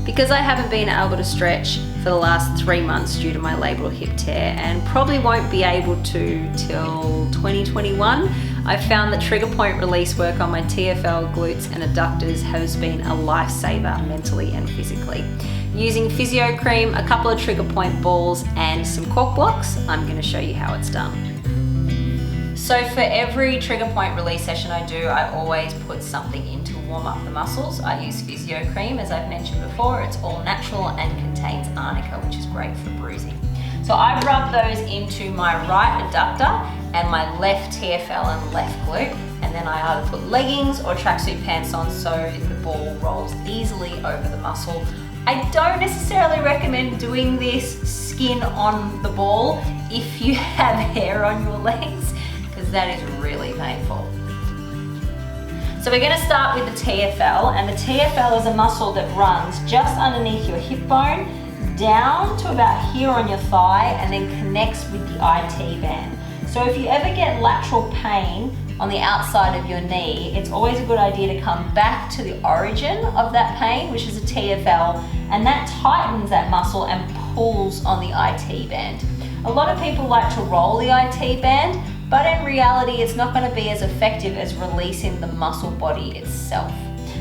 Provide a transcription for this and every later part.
Because I haven't been able to stretch for the last 3 months due to my labral hip tear and probably won't be able to till 2021, I've found that trigger point release work on my TFL, glutes and adductors has been a lifesaver mentally and physically. Using physio cream, a couple of trigger point balls and some cork blocks, I'm going to show you how it's done. So for every trigger point release session I do, I always put something in to warm up the muscles. I use physio cream, as I've mentioned before. It's all natural and contains arnica, which is great for bruising. So I rub those into my right adductor and my left TFL and left glute, and then I either put leggings or tracksuit pants on so the ball rolls easily over the muscle. I don't necessarily recommend doing this skin on the ball if you have hair on your legs, because that is really painful. So we're going to start with the TFL, and the TFL is a muscle that runs just underneath your hip bone, down to about here on your thigh, and then connects with the IT band. So if you ever get lateral pain on the outside of your knee, it's always a good idea to come back to the origin of that pain, which is a TFL, and that tightens that muscle and pulls on the IT band. A lot of people like to roll the IT band, but in reality, it's not going to be as effective as releasing the muscle body itself.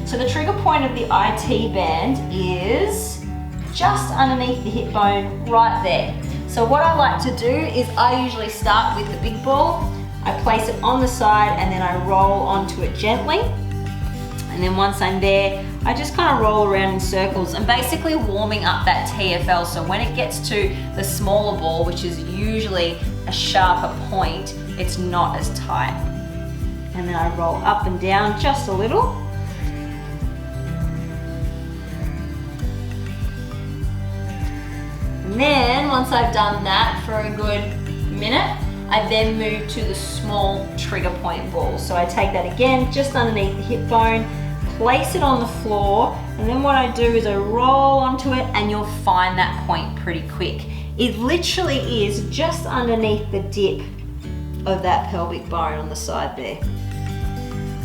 So the trigger point of the IT band is just underneath the hip bone right there. So what I like to do is I usually start with the big ball, I place it on the side and then I roll onto it gently. And then once I'm there, I just kind of roll around in circles and basically warming up that TFL. So when it gets to the smaller ball, which is usually a sharper point, it's not as tight. And then I roll up and down just a little. And then once I've done that for a good minute, I then move to the small trigger point ball. So I take that again, just underneath the hip bone, place it on the floor, and then what I do is I roll onto it and you'll find that point pretty quick. It literally is just underneath the dip of that pelvic bone on the side there.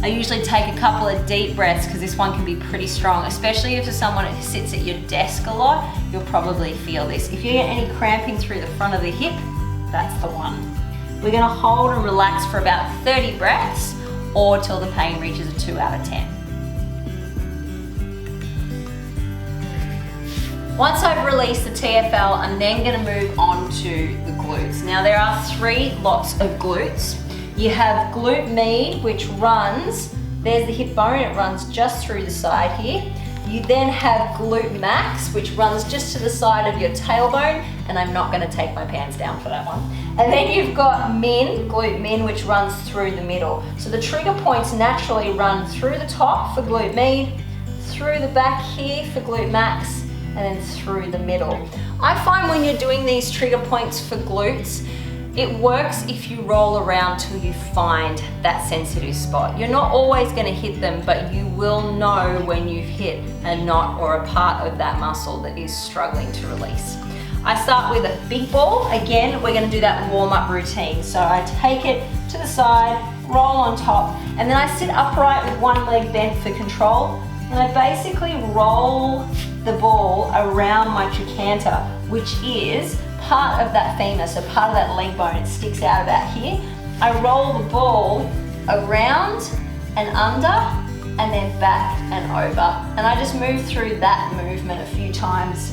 I usually take a couple of deep breaths because this one can be pretty strong, especially if you're someone who sits at your desk a lot, you'll probably feel this. If you get any cramping through the front of the hip, that's the one. We're going to hold and relax for about 30 breaths or till the pain reaches a 2 out of 10. Once I've released the TFL, I'm then going to move on to the glutes. Now there are 3 lots of glutes. You have glute med, which runs, there's the hip bone, it runs just through the side here. You then have glute max, which runs just to the side of your tailbone, and I'm not going to take my pants down for that one. And then you've got min, glute min, which runs through the middle. So the trigger points naturally run through the top for glute med, through the back here for glute max, and then through the middle. I find when you're doing these trigger points for glutes, it works if you roll around till you find that sensitive spot. You're not always going to hit them, but you will know when you've hit a knot or a part of that muscle that is struggling to release. I start with a big ball. Again, we're going to do that warm-up routine. So I take it to the side, roll on top, and then I sit upright with one leg bent for control, and I basically roll the ball around my trochanter, which is part of that femur, so part of that leg bone. It sticks out about here. I roll the ball around and under and then back and over, and I just move through that movement a few times.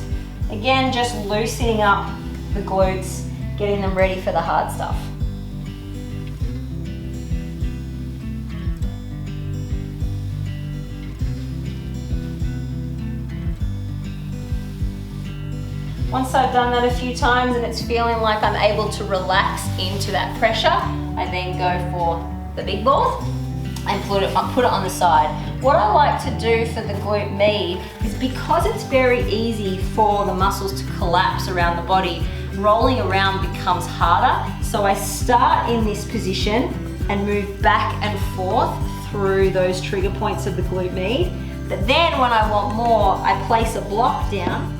Again, just loosening up the glutes, getting them ready for the hard stuff. Once I've done that a few times and it's feeling like I'm able to relax into that pressure, I then go for the big ball and put it on the side. What I like to do for the glute med is, because it's very easy for the muscles to collapse around the body, rolling around becomes harder. So I start in this position and move back and forth through those trigger points of the glute med. But then when I want more, I place a block down